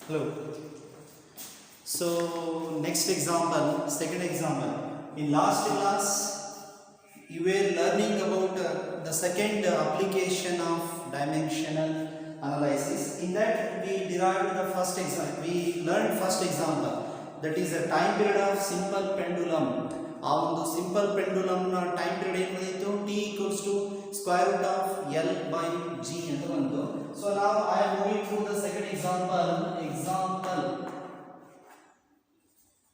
Hello. So next example, second example. In last class, you were learning about the second application of dimensional analysis. In that we derived the first example. We learned first example. That is a time period of simple pendulum. ಆ ಒಂದು simple ಪೆಂಡುಲಮ್ನ time period ಏನು ಬಂದಿತ್ತು t equals to square root of L by G ಅಂತ ಬಂತು. So now I am moving to the second example.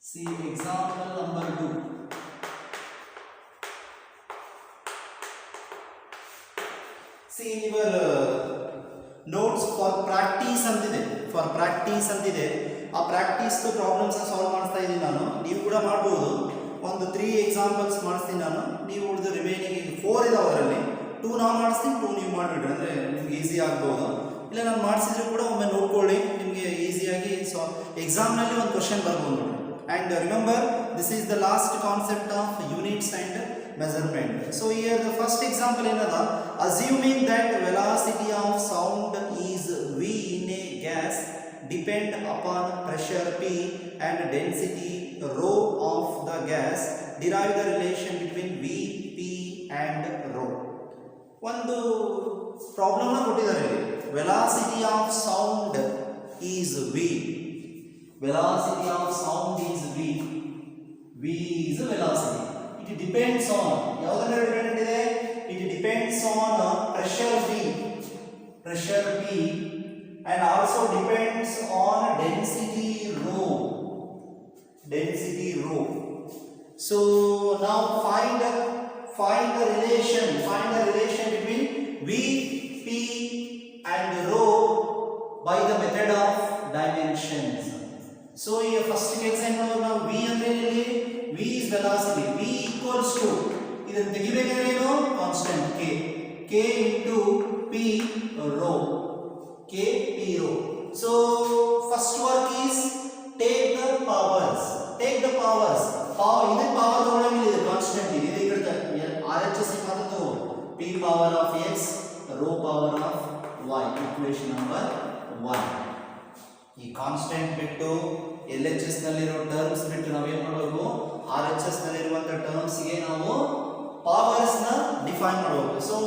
See example number 2. See in your notes for practice ಅಂತಿದೆ. For practice ಅಂತಿದೆ. ಆ practice problems solve ಮಾಡ್ತಾ ಇದ್ದೀನಿ ನಾನು. ನೀವು ಕೂಡ ಮಾಡಬಹುದು. ಒಂದು 3 ಎಕ್ಸಾಂಪಲ್ಸ್ ಮಾಡಿಸ್ತೀನಿ ನಾನು. ನೀವು ಉಳಿದ ರಿಮೈನಿಂಗ್ 4 ಇದಾವೆ ಅದರಲ್ಲಿ. 2 ನಾನು ಮಾಡಿಸ್ತೀನಿ, 2 ನೀವು ಮಾಡಿಬಿಡ್ರಿ, ಅಂದರೆ ನಿಮ್ಗೆ ಈಸಿ ಆಗ್ಬೋದು. ಇಲ್ಲ ನಾನು ಮಾಡಿಸಿದ್ರು ಕೂಡ ಒಮ್ಮೆ ನೋಡ್ಕೊಳ್ಳಿ, ನಿಮಗೆ ಈಸಿಯಾಗಿ ಎಕ್ಸಾಮ್ನಲ್ಲಿ ಒಂದು ಕ್ವಶನ್ ಬರ್ಬೋದು. And remember, this is the last concept of units and measurement. So here the first example ಏನದ, assuming that velocity of sound is v in a gas depend upon pressure P and density rho of the gas, derive the relation between V, P and rho. ಒಂದು problem ನ ಕೊಟ್ಟಿದ್ದಾರೆ ಇಲ್ಲಿ. Velocity of sound is v. Velocity of sound is v. V is a velocity. It depends on ಯಾವುದನ್ನ dependent ಇದೆ? It depends on pressure P and also depends on density rho. So now find the relation between V, P and rho by the method of dimensions. So here first example now V ಅಂದ್ರೆ ಇಲ್ಲಿ V is velocity. V equals to ಇದನ್ನು ತೆಗಿಬೇಕಾದ್ರೆ ಏನು constant k into P rho. So first work is take the powers. This power ತಗೊಳ್ಳಂಗಿಲ್ಲ, ಇದು constant ಇದೆ. ಇದು ಇರುತ್ತೆ RHS ಮಾತ್ರ ತಗೋ. P power of x, rho power of y. Equation number 1. ಈ constant ಬಿಟ್ಟು LHS ನಲ್ಲಿರೋ ಟರ್ಮ್ಸ್ ಬಿಟ್ಟು ನಾವು ಏನು ಮಾಡಬೇಕು, RHS ನಲ್ಲಿರುವಂತ ಟರ್ಮ್ಸ್ ಗೆ ನಾವು ಪವರ್ಸ್ ನ ಡಿಫೈನ್ ಮಾಡಬೇಕು. So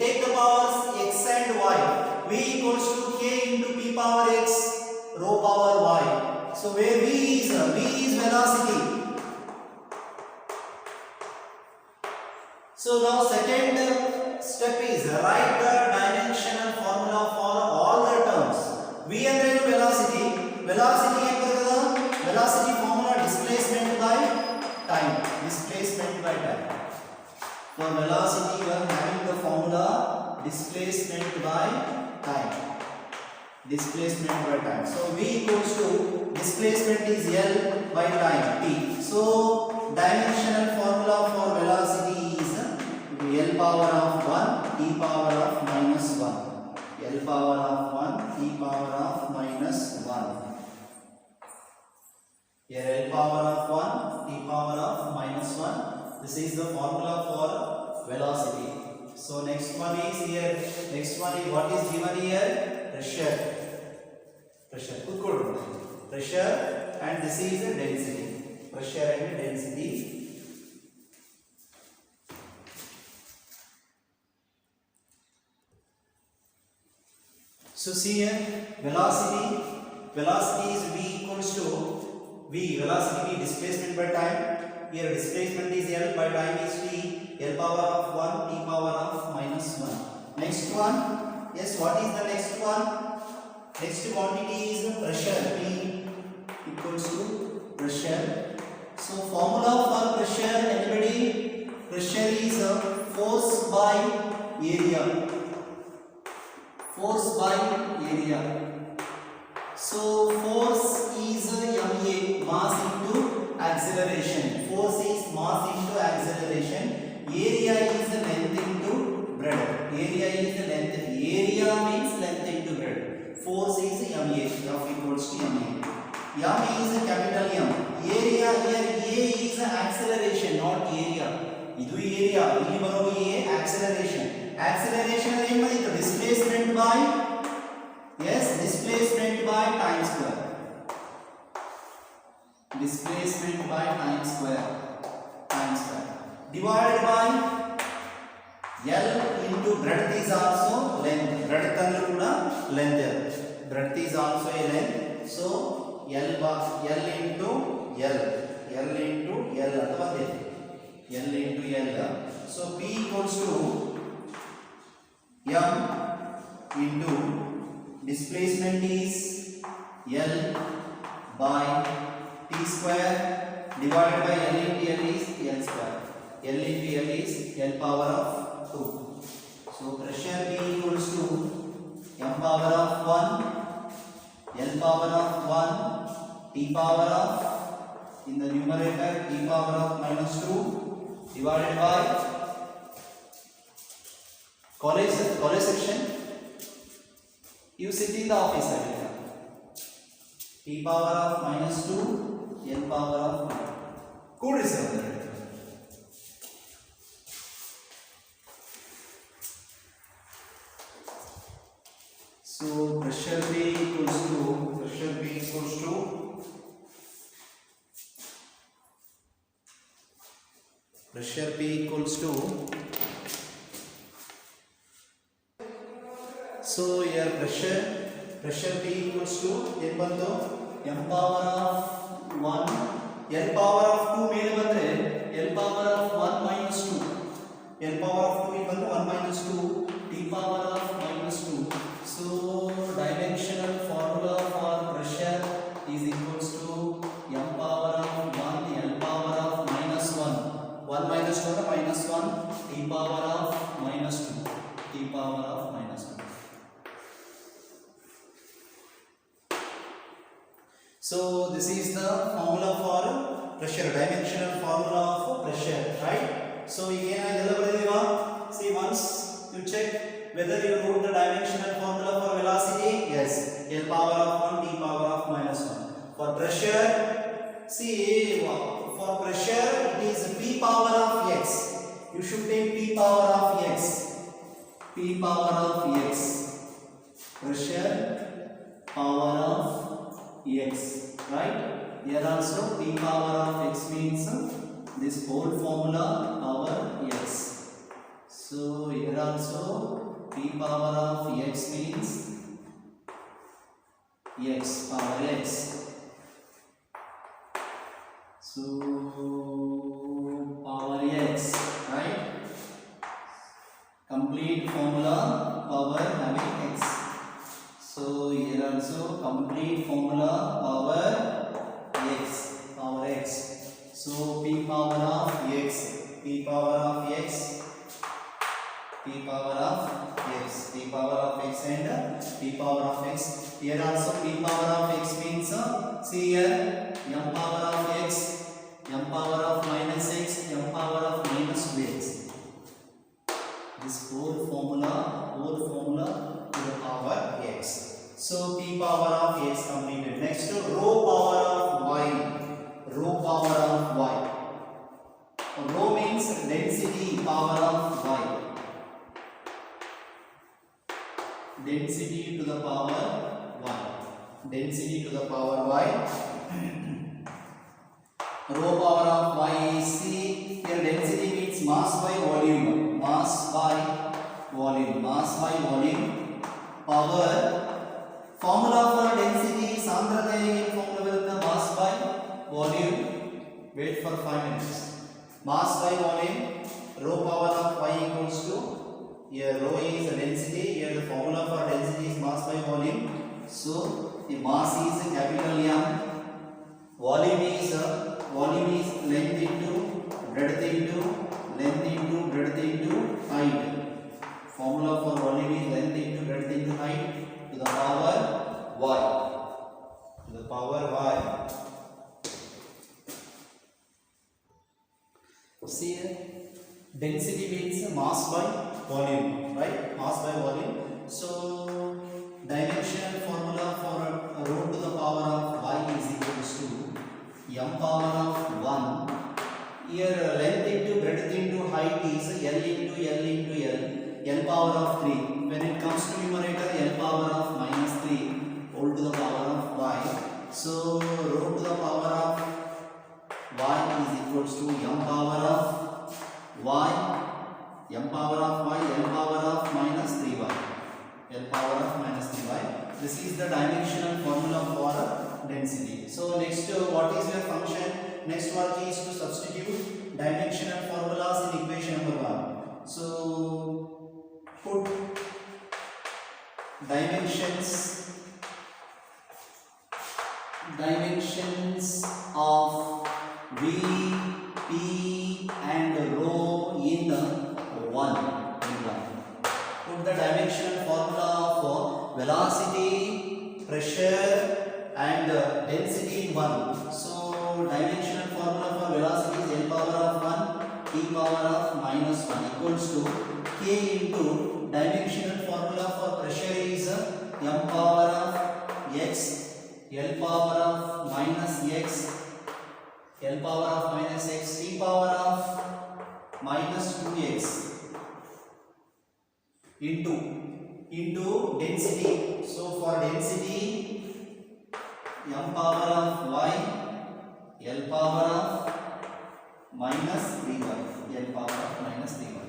take the powers x and y. V equals to k into p power x, rho power y. So where V is velocity. So now second step is write the dimensional formula for all the terms. V ಅಂದ್ರೆ velocity ಏನು ಬರ್ತದ? Velocity formula displacement by time. For velocity you are having the formula displacement by time. So V equals to displacement is L by time T. So dimensional formula for velocity is L power of 1 T power of minus 1. L power of 1 T power of minus 1. Here L power of 1 T power of minus 1. This is the formula for velocity. So next one is what is given here? Pressure. Pressure and this is the density. Pressure and density. So see here, velocity is V equals to velocity V, displacement by time. Here displacement is L by time is T. L power of 1 T power of minus 1. Next one, yes, what is the next one? Next quantity is pressure. P equals to pressure. So formula for pressure, anybody? Pressure is force by area. So force is ma, mass into acceleration. Force is mass into acceleration. Area is length into breadth. Area means length into breadth. Force is ma. F equals to ma. M is capital M. Area here, A is acceleration, not area. Idu area, ಇಲ್ಲಿ ಬರೋ A acceleration. Acceleration ಏನು ಮಾಡಿತ್ತು? Displacement by time displacement by time square divided by L into breadth is also length. Breadth and kuda length. Breadth is also a length. So L into L ಅಥವಾ L into L. So P equals to M into displacement is L by T square divided by L into L is L square. L into L is L power of 2. So pressure P equals to M power of 1, L power of 1, T power of, in the numerator, T power of minus 2 divided by college section. You sit in the office area. T power of minus 2, L power of 1. Could reserve. So pressure P equals to so here pressure P equals to M power of 1, L power of 2 ಮೇಲೆ ಬಂದ್ರೆ L power of 1 minus 2, L power of 2 ಬಂದ್ರೆ 1 minus 2, T power of minus 2. So dimensional formula for pressure is equals to M power of 1, L power of minus 1, 1 minus 2 minus 1, T power of minus 2, T power of minus 1. So this is the formula for pressure, dimensional formula of pressure, right? So again I see once you check whether you wrote the dimensional formula for velocity. Yes, L power of 1, T power of minus 1. For pressure, see, for pressure it is P power of x. You should take P power of x. P power of x. Pressure power of x. Right? Here also P power of x means this whole formula power x. So here also P power of x means x power x. So power x, right? Complete formula power having x. So here also complete formula power x. So P power of x, P power of x, P power of x, P power of x and P power of x. Here also P power of x means see here M power of x, M power of minus x, M power of minus 2x. This whole formula to the power x. So P power of x completed. Next rho power of y. Rho power of y. Rho means density power of y. Density to the power y. Density to the power y. Rho power of y is C. Here density means mass by volume. Mass by volume. Power. Formula for density ಸಾಂದ್ರತೆ formula ಬರುತ್ತೆ mass by volume. Wait for 5 minutes. Mass by volume. Rho power of y equals to, here rho is the density. Here the formula for density is mass by volume. So the mass is capital M. Volume is length into breadth into breadth into height. Formula for volume is length into breadth into height to the power y. To the power y. See here, density means mass by volume, right? Mass by volume. So dimensional formula for rho to the power of y is equals to m power of 1. Here length into breadth into height is L into L into L. L power of 3. When it comes to numerator, L power of minus 3 whole to the power of y. So rho to the power of This is the dimensional formula for density. So next, what is your function? Next work is to substitute dimensional formulas in equation number 1. So put dimensions of V, P and rho in 1. Put the dimensional formula for velocity, pressure and density in 1. So dimensional formula for velocity is L power of 1 T power of minus 1 equals to K into dimensional formula for pressure is M power of X L power of minus X L power of minus X T power of minus 2X into density. So for density, M power of Y L power of minus 3Y L power of minus 3Y.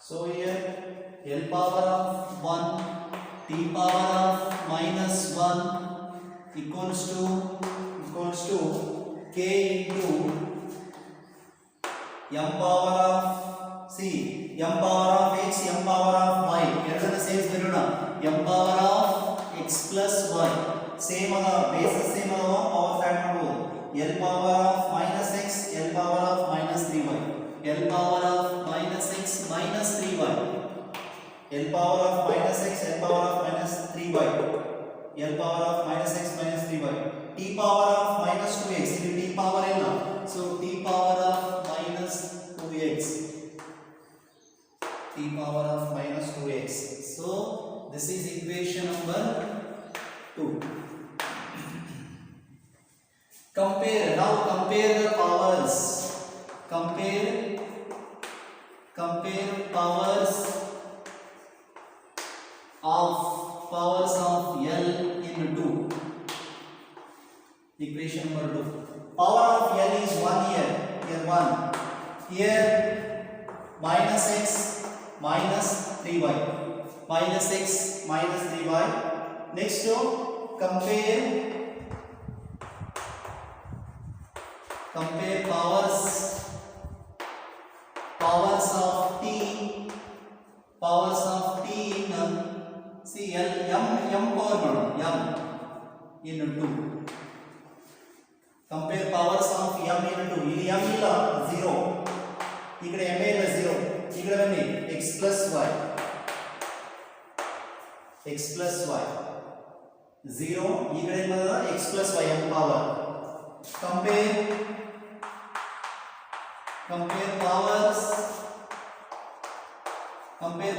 So here L power of 1 T power of minus 1 equals to K into M power of M power of X M power of Y. ಎರಡನ್ನ ಸೇರಿಸಿಬಿಡೋಣ. M power of X plus Y same ಅದ, basis same ಅದ, power add ಮಾಡಬಹುದು. L power of minus X L power of minus 3Y L power of minus X minus 3Y L power of minus X L power of minus 3Y L power of minus X minus 3Y T power of minus 2X. ಇಲ್ಲಿ T power ಇಲ್ಲ, so T power of minus 2X T power of minus 2X. So this is equation number 2. Compare the powers. Compare powers of L in 2. Equation number 2. Power of L is 1 here 1. Here minus X minus 3Y minus X minus 3Y. Next compare powers of T in see M power M in 2. Compare powers of M in 2. ಇಲ್ಲಿ M ಇಲ್ಲ 0, ಈ ಕಡೆ M ಇಲ್ಲ 0, ಈ ಕಡೆ ಬನ್ನಿ X plus Y 0, ಈ ಕಡೆ ಬಂದ X plus Y M power. Compare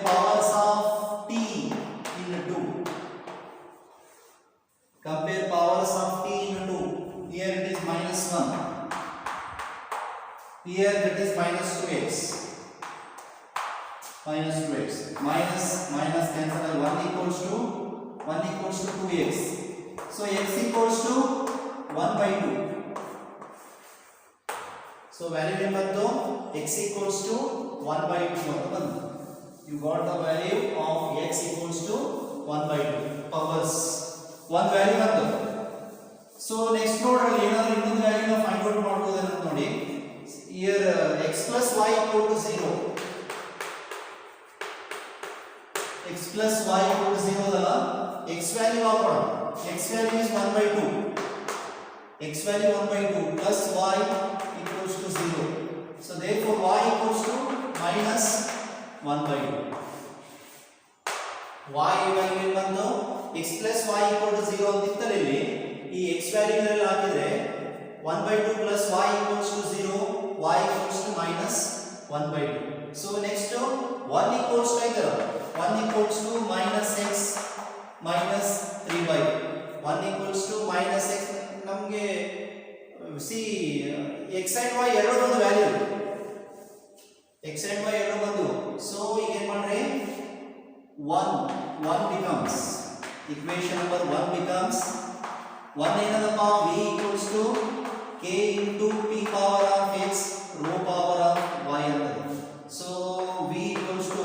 powers of T in 2. Compare powers of T in 2. Here it is minus 1. Here that is minus 2X. Minus cancel. 1 equals to 2X. So X equals to 1 by 2. So value ಎಂಬತ್ತು X equals to 1 by 2 ಅಂತ ಬಂತು. You got the value of X equals to 1 by 2 powers. One value ಬಂತು. So next ನೋಡ್ರಲ್ಲಿ ಏನಾದರೂ ಇನ್ನೊಂದು value ನಾವು find out ಮಾಡಬಹುದು ಅಂತ ನೋಡಿ. Here X plus Y equal to 0. X plus Y equal to 0 ಅದಲ್ಲ, X value ಹಾಕೋಣ. X value is 1 by 2. X value 1 by 2 plus Y equals to 0. So therefore Y equals to minus 1 by 2. Y value ಏನು ಬಂತು? X plus Y equal to 0 ಅಂತ ಇತ್ತಲ್ಲ, ಇಲ್ಲಿ ಈ X value ನಲ್ಲಿ ಹಾಕಿದ್ರೆ 1 by 2 plus Y equals to 0, Y equals to minus 1 by 2. So next 1 equals to either 1 equals to minus X minus 3Y. 1 equals to minus X. ನಮಗೆ C X and Y ಎರಡು ಒಂದು value, X and Y ಎರಡು ಬಂದು. So ಈಗ ಏನು ಮಾಡ್ರಿ, 1 becomes equation number 1 becomes 1 ಏನದಪ್ಪ v equals to k into p power of x rho power of y ಅಂತದೆ. So v equals to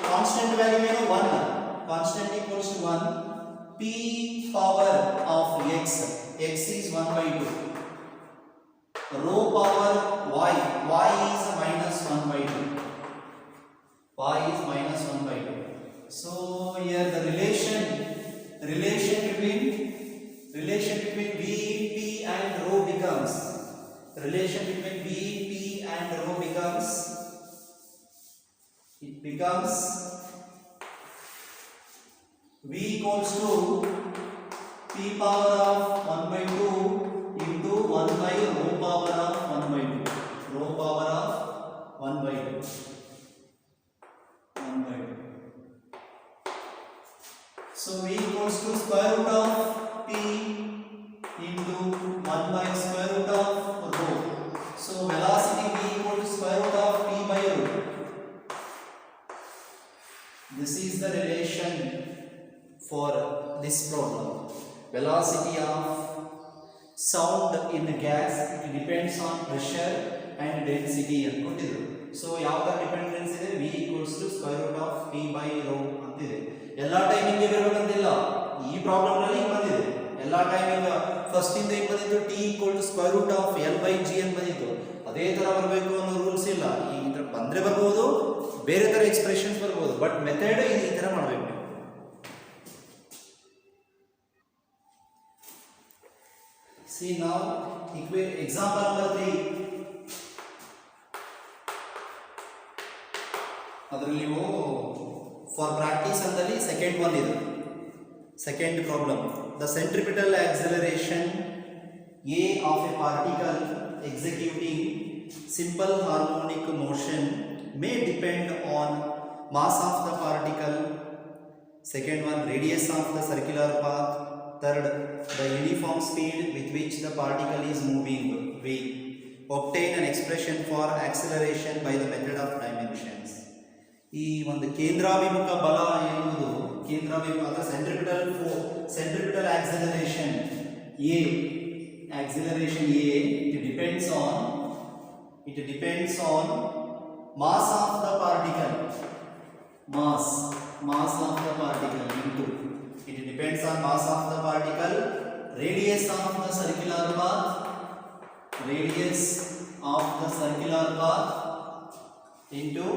constant value ಏನು 1, constant equals to 1, p power of x, x is 1 by 2, rho power y, y is minus 1 by 2, y is minus 1 by 2. So here the relation between v, p and rho becomes, relation between v, p and rho becomes, it becomes v equals to p power of 1 by 2 into 1 by rho power of 1 by 2, rho power of 1 by 2, 1 by 2. So v equals to square root of p into 1 by square root of rho. So velocity v equal to square root of p by rho. This is the relation for this problem. Velocity of sound in gas, it depends on pressure and density ಅಂತ ಕೊಟ್ಟಿದ್ರು. So ಯಾವ ತರ dependence ಇದೆ, v equals to square root of p by rho ಅಂತಿದೆ. ಎಲ್ಲ timing ಇರಬೇಕಂತಿಲ್ಲ, ಈ problem ನಲ್ಲಿ ಹಿಂಗ್ ಬಂದಿದೆ. ಎಲ್ಲ ಟೈಮಿಂಗ್ ಫಸ್ಟ್ ಇಂದ ಹಿಂಗ್ ಬಂದಿತ್ತು, t equal to square root of l by g ಅಂತ ಬಂದಿತ್ತು. ಅದೇ ತರ ಬರಬೇಕು ಅನ್ನೋ ರೂಲ್ಸ್ ಇಲ್ಲ. ಈ ತರ ಬಂದ್ರೆ ಬರಬಹುದು, ಬೇರೆ ತರ ಎಕ್ಸ್ಪ್ರೆಷನ್ಸ್ ಬರಬಹುದು, ಬಟ್ ಮೆಥಡ್ ಈ ತರ ಮಾಡಬೇಕು. See now example number 3. ಅದರಲ್ಲಿ ನೀವು ಫಾರ್ ಪ್ರಾಕ್ಟೀಸ್ ಅಂದಲ್ಲಿ ಸೆಕೆಂಡ್ ಒನ್ ಇದೆ, second problem. The centripetal acceleration a of a particle executing simple harmonic motion may depend on mass of the particle. Second one, radius of the circular path. Third, the uniform speed with which the particle is moving, v. Obtain an expression for acceleration by the method of dimensions. ಈ ಒಂದು ಕೇಂದ್ರಾಭಿಮುಖ ಬಲ ಎನ್ನುವುದು, ಕೇಂದ್ರಾಭಿಮುಖ ಅಥವಾ centripetal acceleration a, acceleration a, it depends on mass of the particle, mass of the particle into, it depends on mass of the particle, radius of the circular path, radius of the circular path into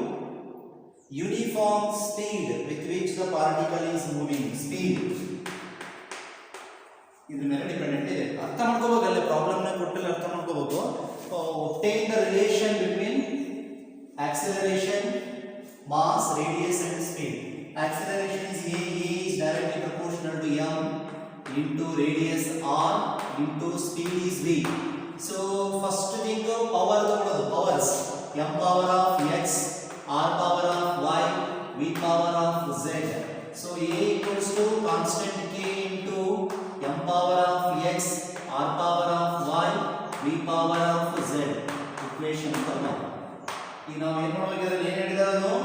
uniform speed with which the particle is moving, speed. ಇದ್ರ ಮೇಲೆ dependent ಇದೆ. ಅರ್ಥ ಮಾಡ್ಕೋಬೇಕು, ಅಲ್ಲಿ ಪ್ರಾಬ್ಲಮ್ನ ಕೊಟ್ಟಲ್ಲಿ ಅರ್ಥ ಮಾಡ್ಕೋಬೇಕು. obtain the relation between acceleration, mass, radius and speed. Acceleration is a is directly proportional to m into radius r into speed is v. So first thing power ತಗೊಳ್ಳೋದು, powers, m power of x, r power of y, v power of z. So a equals to constant k into m power of x, r power of y, v power of z. Equation number 1. ಈಗ ನಾವು ಏನು ಮಾಡಬೇಕಂದ್ರೆ ಏನು ಹೇಳಿದಾರೆ,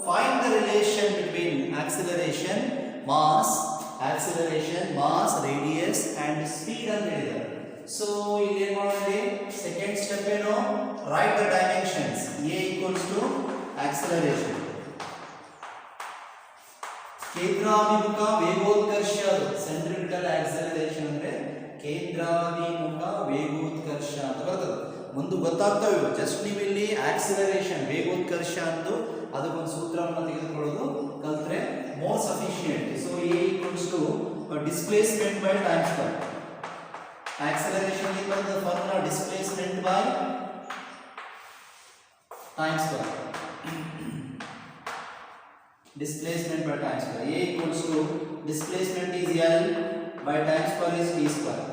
find the relation between acceleration, mass, radius and speed ಅಂತ ಹೇಳಿದ್ದಾರೆ. So ಇಲ್ಲಿ ಏನು ಮಾಡೋಣ, ಸೆಕೆಂಡ್ ಸ್ಟೆಪ್ ಏನು, write the dimensions. a equals to acceleration, ಕೇಂದ್ರಾಭಿಮುಖ ವೇಗೋತ್ಕರ್ಷ, ಸೆಂಟ್ರಿಪಿಟಲ್ ಆಕ್ಸಲರೇಷನ್ ಅಂದ್ರೆ ಕೇಂದ್ರಾಭಿಮುಖ ವೇಗೋತ್ಕರ್ಷ ಅಂತ ಬರ್ತದೆ. ಮುಂದೆ ಗೊತ್ತಾಗ್ತವೆ, ಜಸ್ಟ್ ನೀವು ಇಲ್ಲಿ ಆಕ್ಸಿಲರೇಷನ್ ವೇಗೋತ್ಕರ್ಷ ಅಂದು ಅದಕ್ಕೊಂದು ಸೂತ್ರವನ್ನು ತೆಗೆದುಕೊಳ್ಳೋದು ಕಲ್ತ್ರೆ more sufficient. So a equals to displacement by time square. Acceleration equals the formula displacement by time square. Displacement by time square. A equals to displacement is L by time square is t square.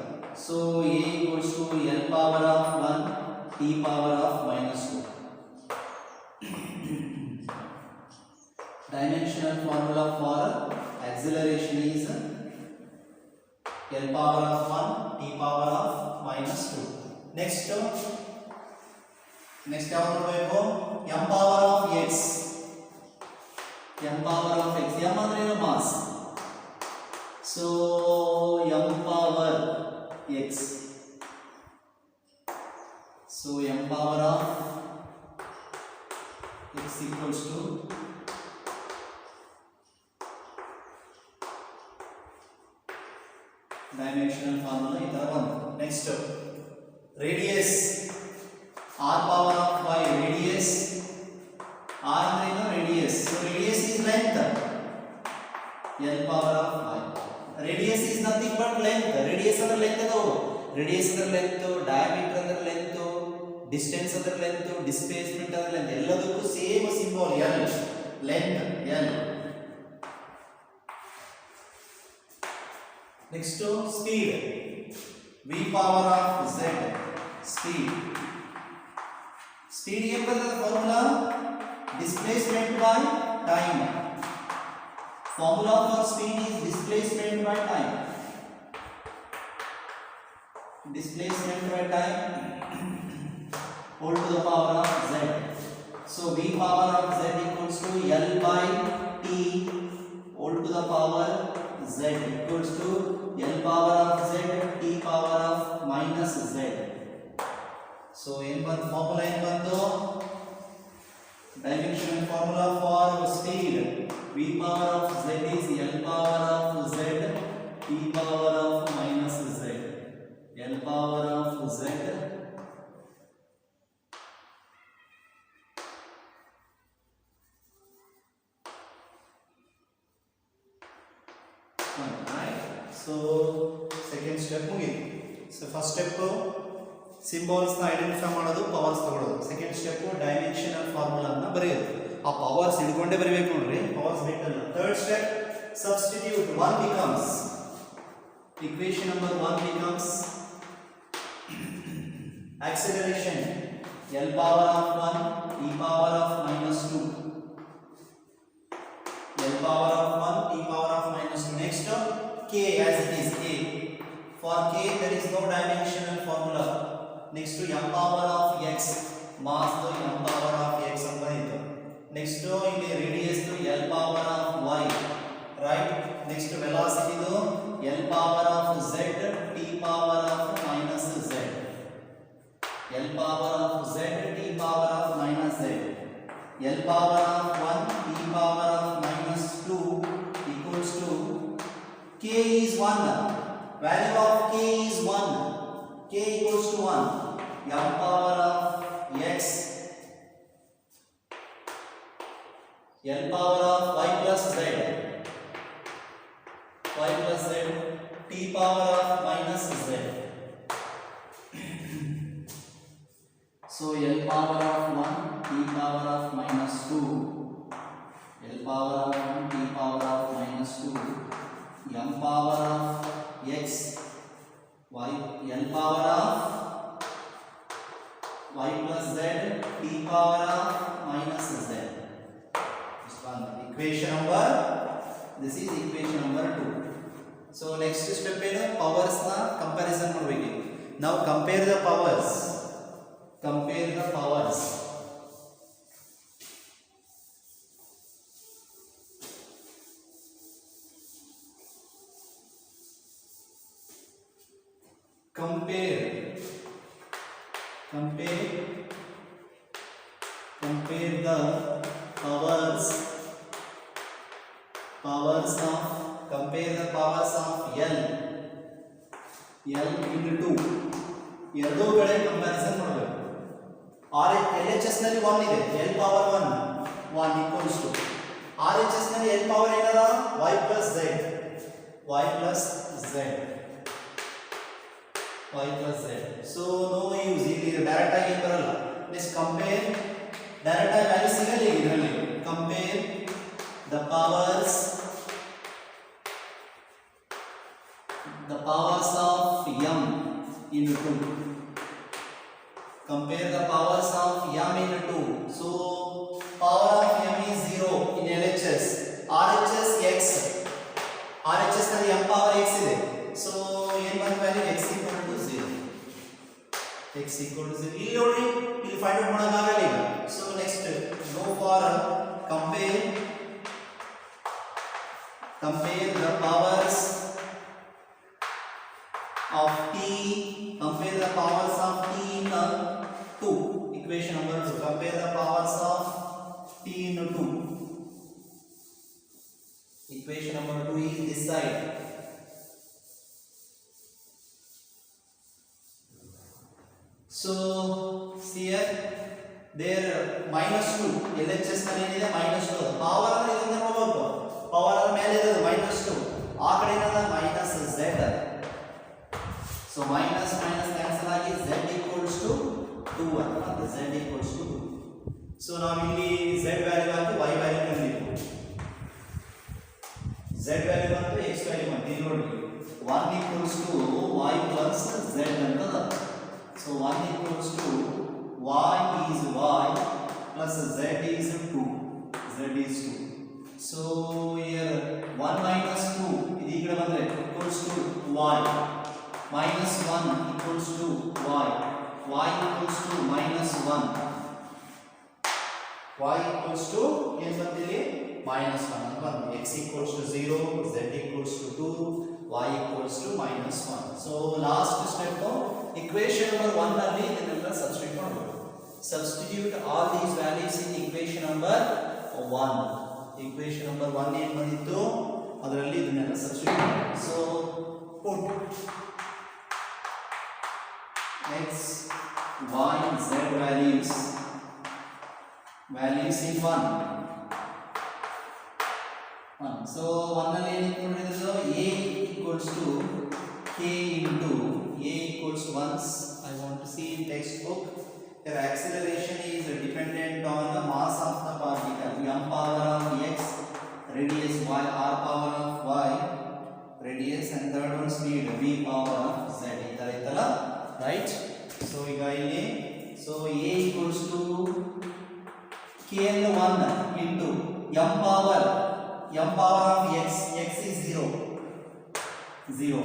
So A equals to L power of 1 t power of minus 2. Dimensional formula for acceleration is L power of 1 t power of minus 2. Next ಯಾವುದು ಬೇಕು, m power of x, m power of x, m ಅಂದ್ರೆ ಏನು, mass. So m power x. So m power of x equals to dimensional formula ಈ ತರ ಬಂತು. Next radius r power of y, radius r ಅಂದ್ರೆ ಏನು radius, so radius is length, l power of y. Radius is nothing but length, radius ಅಂದ್ರೆ length ಅದು, radius ಅಂದ್ರೆ length, diameter ಅಂದ್ರೆ length, distance ಅಂದ್ರೆ length, displacement ಅಂದ್ರೆ length, ಎಲ್ಲದಕ್ಕೂ same symbol l, length l. Next speed, v power of z, speed. Speed ಏನು ಬರ್ತದೆ formula, displacement by time. Formula for speed is displacement by time. Displacement by time whole to the power of z. So v power of z equals to l by t whole to the power z equals to l power of z t power of minus z. So in one formula in bantu dimension formula for speed, v power of z is l power of z t power of minus z, l power of z right. So second step ಮುಗಿತು. So first step symbols ನ identify ಮಾಡೋದು, powers ತಗೊಳ್ಳೋದು. Second step dimensional formula ಅನ್ನು ಬರೆಯೋದು. ಆ powers ಹಿಡ್ಕೊಂಡೇ ಬರೀಬೇಕು ನೋಡ್ರಿ, powers ಬೇಕಲ್ಲ. Third step substitute, 1 becomes equation number 1 becomes acceleration l power of 1 e power of minus 2, l power of 1 e power of minus 2. Next k as it is k, for k there is no dimensional formula. Next to m power of x, mass to m power of x ಅಂತ ಬಂದಿತ್ತು. Next to ಇಲ್ಲಿ radius to l power of y, right. Next to velocity to l power of z t power of minus z, l power of z t power of minus z, l power of 1 t power of minus 2 equals to k is 1, value of k is 1, k equals to 1, m power of x, l power of y plus z, y plus z t power of minus z. So l power of 1 t power of minus 2, l power of 1 t power of minus 2, m power of x, y, l power of y plus z t power of minus z. This one equation number, this is equation number 2. So next step ಏನು, powers na comparison ಮಾಡಬೇಕು. Now compare the powers, compare the powers. Compare the powers of, compare the powers of l into 2. ಎರಡೂ ಕಡೆ comparison ಮಾಡಬೇಕು. LHS ನಲ್ಲಿ 1 ಇದೆ, l power 1 equals to RHS ನಲ್ಲಿ l power ಏನದ y plus z, y plus z. So no use, ಇಲ್ಲಿ direct ಆಗಿ ಬರಲ್ಲ. Let's compare, ಡೈರೆಕ್ಟ್ ಆಗಿ ವ್ಯಾಲ್ಯೂ ಸಿಗಲ್ಲ ಇದರಲ್ಲಿ. Compare the powers of m into 2. Compare the powers of m into 2. So power of m is 0 in LHS, RHS x, RHS ನಲ್ಲಿ m power x ಇದೆ. So ಏನು ಬಂದ value x equal to 0, x equal to 0. ಇಲ್ಲಿ ನೋಡಿ, ಇಲ್ಲಿ find out ಮಾಡೋಕ್ಕಾಗಲ್ಲ ಈಗ. So next go for compare the powers of t, compare the powers of t in 2, equation number 2, compare the powers of t in 2, equation number 2 is this side. So see here there minus 2 LHS ನಲ್ಲಿ ಏನಿದೆ minus 2 power ಅಂದ್ರೆ ಇದನ್ನ ನೋಡಬೇಕು power ಅದರ ಮೇಲೆ ಇರೋದು minus 2 ಆ ಕಡೆ ಏನದ minus z. So minus minus cancel ಆಗಿ z equals to 2 ಅಂತ z equals to 2. So ನಾವು ಇಲ್ಲಿ z ವ್ಯಾಲ್ಯೂ ಹಾಕಿ y ವ್ಯಾಲ್ಯೂ ಕಂಡುಹಿಡಿಯಬೇಕು. z ವ್ಯಾಲ್ಯೂ ಬಂತು x ವ್ಯಾಲ್ಯೂ ಬಂತು. ಇಲ್ಲಿ ನೋಡಿ 1 equals to y plus z ಅಂತದ. So 1 equals to y is y plus z is 2. Z is 2. So here 1 minus 2 ಇದು ಈ ಕಡೆ ಬಂದ್ರೆ equals to y. Minus 1 equals to y. Y equals to minus 1. Y equals to ಏನು ಬಂದಿಲ್ಲಿ minus 1 ಅಂತ ಬಂತು. X equals to 0, z equals to 2, y equals to minus 1. So last step equation number 1 ನಲ್ಲಿ ಇದನ್ನೆಲ್ಲ substitute ಮಾಡಬೇಕು. Substitute all these values in equation number 1. Equation number 1 ಏನು ಬಂದಿತ್ತು ಅದರಲ್ಲಿ ಇದನ್ನೆಲ್ಲ ಸಬ್ಸ್ಟಿಟ್ಯೂಟ್ ಮಾಡಬೇಕು. So put x, y, z values in 1. So 1 ನಲ್ಲಿ ಏನು ಇಟ್ಕೊಂಡಿರೋದು a equals to k into a equals to once I want to see in textbook. Their acceleration is dependent on the mass of the particle. M power of x, radius y, r power of y, radius, and third one speed v power of z. Itala, right? So ಈಗ ಇಲ್ಲಿ so a equals to k and 1 into m power of x is 0.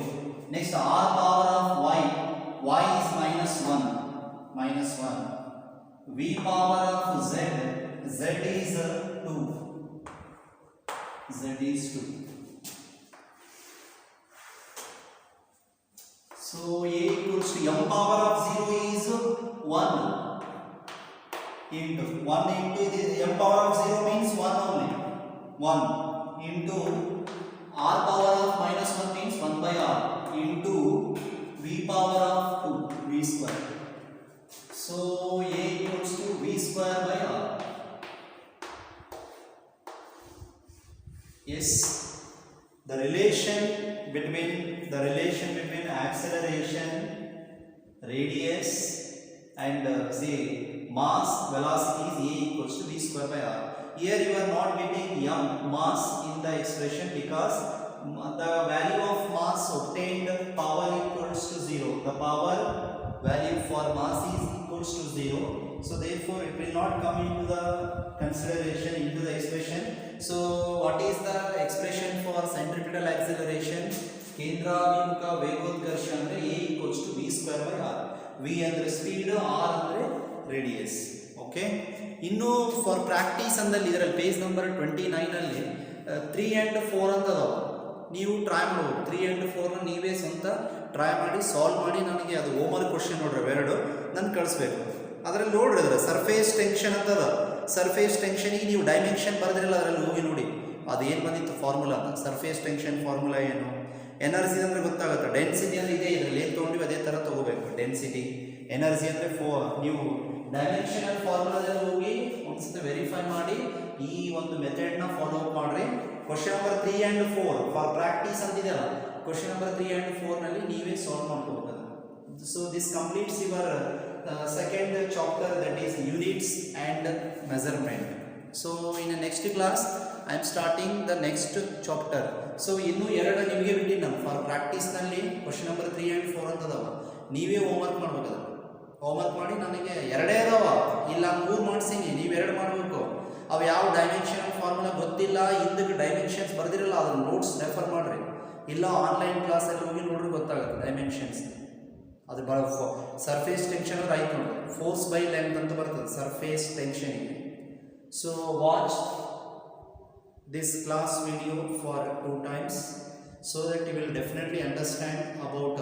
Next r power of y is minus 1. V power of z is 2. So a equals to m power of 0 is 1 into 1 into this m power of 0 means 1 only. 1 into r power of minus 1 means 1 by r into v power of 2, v square. So a equals to v square by r. Yes, the relation between acceleration, radius, and mass, velocity is a equals to v square by r. Here you are not getting mass in the expression because the value of mass obtained power equals to 0. The power value for mass is equals to 0. So therefore it will not come into the consideration into the expression. So what is the expression for centripetal acceleration? ಕೇಂದ್ರಾಭಿಮುಖ ವೇಗೋತ್ಕರ್ಷ ಅಂದ್ರೆ a equals to v square by r. v ಅಂದ್ರೆ speed, r ಅಂದ್ರೆ radius. Okay, ಇನ್ನು for practice ಅಂದಲ್ಲಿ ಇದರಲ್ಲಿ page number 29 ಅಲ್ಲಿ 3 and 4 ಅಂತ ಅದಾವ. ನೀವು ಟ್ರೈ ಮಾಡಬಹುದು. 3 and 4 ನ ನೀವೇ ಸ್ವಂತ ಟ್ರೈ ಮಾಡಿ ಸಾಲ್ವ್ ಮಾಡಿ ನನಗೆ ಅದು ಹೋಮ್ವರ್ಕ್ ಕ್ವಶನ್ ನೋಡ್ರಿ ಅವೆರಡು ನಾನು ಕಳಿಸ್ಬೇಕು. ಅದರಲ್ಲಿ ನೋಡ್ರಿ ಅದರ ಸರ್ಫೇಸ್ ಟೆನ್ಷನ್ ಅಂತದ. ಸರ್ಫೇಸ್ ಟೆನ್ಷನಿಗೆ ನೀವು ಡೈಮೆನ್ಷನ್ ಬರೆದಿರಲ್ಲ, ಅದರಲ್ಲಿ ಹೋಗಿ ನೋಡಿ ಅದೇನು ಬಂದಿತ್ತು ಫಾರ್ಮುಲಾ ಅಂತ. ಸರ್ಫೇಸ್ ಟೆನ್ಷನ್ ಫಾರ್ಮುಲಾ ಏನು, ಎನರ್ಜಿ ಅಂದರೆ ಗೊತ್ತಾಗುತ್ತೆ. ಡೆನ್ಸಿಟಿ ಅಂದರೆ ಇದೆ, ಇದರಲ್ಲಿ ಏನು ತೊಗೊಂಡಿವಿ ಅದೇ ಥರ ತೊಗೋಬೇಕು. ಡೆನ್ಸಿಟಿ, ಎನರ್ಜಿ ಅಂದರೆ ನೀವು ಡೈಮೆನ್ಷನಲ್ ಫಾರ್ಮುಲಾದಲ್ಲಿ ಹೋಗಿ ಒಂದ್ಸತಿ ವೆರಿಫೈ ಮಾಡಿ ಈ ಒಂದು ಮೆಥಡ್ನ ಫಾಲೋ ಅಪ್ ಮಾಡಿರಿ. Question number 3 and 4 for practice ಅಂತಿದೆಯಲ್ಲ, ಕ್ವಶನ್ ನಂಬರ್ 3 and 4 ನಲ್ಲಿ ನೀವೇ ಸಾಲ್ವ್ ಮಾಡ್ಕೋಬೇಕು. So this completes your second chapter, that is units and measurement. So in the next class I am starting the next chapter. So ಇನ್ನು ಎರಡು ನಿಮಗೆ ಬಿಟ್ಟು ನಾನು for practice ನಲ್ಲಿ ಕ್ವಶನ್ ನಂಬರ್ 3 and 4 ಅಂತ ಅದಾವ. ನೀವೇ ಹೋಮ್ವರ್ಕ್ ಮಾಡ್ಬೇಕು. ಹೋಮ್ವರ್ಕ್ ಮಾಡಿ ನನಗೆ ಎರಡೇ ಅದಾವ, ಇಲ್ಲ 3 ಮಾಡ್ಸೀನಿ, ನೀವು 2 ಮಾಡಬೇಕು. ಅವು ಯಾವ ಡೈಮೆನ್ಷನ್ ಫಾರ್ಮುಲಾ ಗೊತ್ತಿಲ್ಲ, ಹಿಂದಕ್ಕೆ ಡೈಮೆನ್ಷನ್ಸ್ ಬರ್ದಿರಲ್ಲ, ಅದನ್ನ ನೋಟ್ಸ್ ರೆಫರ್ ಮಾಡ್ರಿ. ಇಲ್ಲ ಆನ್ಲೈನ್ ಕ್ಲಾಸಲ್ಲಿ ಹೋಗಿ ನೋಡ್ರಿ ಗೊತ್ತಾಗುತ್ತೆ ಡೈಮೆನ್ಷನ್ಸ್. ಅದು ಭಾಳ ಸರ್ಫೇಸ್ ಟೆನ್ಷನ್ ಅಂದ್ರೆ ಆಯ್ತು ನೋಡಿ, ಫೋರ್ಸ್ ಬೈ ಲೆಂತ್ ಅಂತ ಬರ್ತದೆ ಸರ್ಫೇಸ್ ಟೆನ್ಷನಿಗೆ. So watch this class video for 2 times so that you will definitely understand about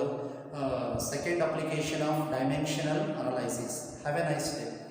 second application of dimensional analysis. Have a nice day.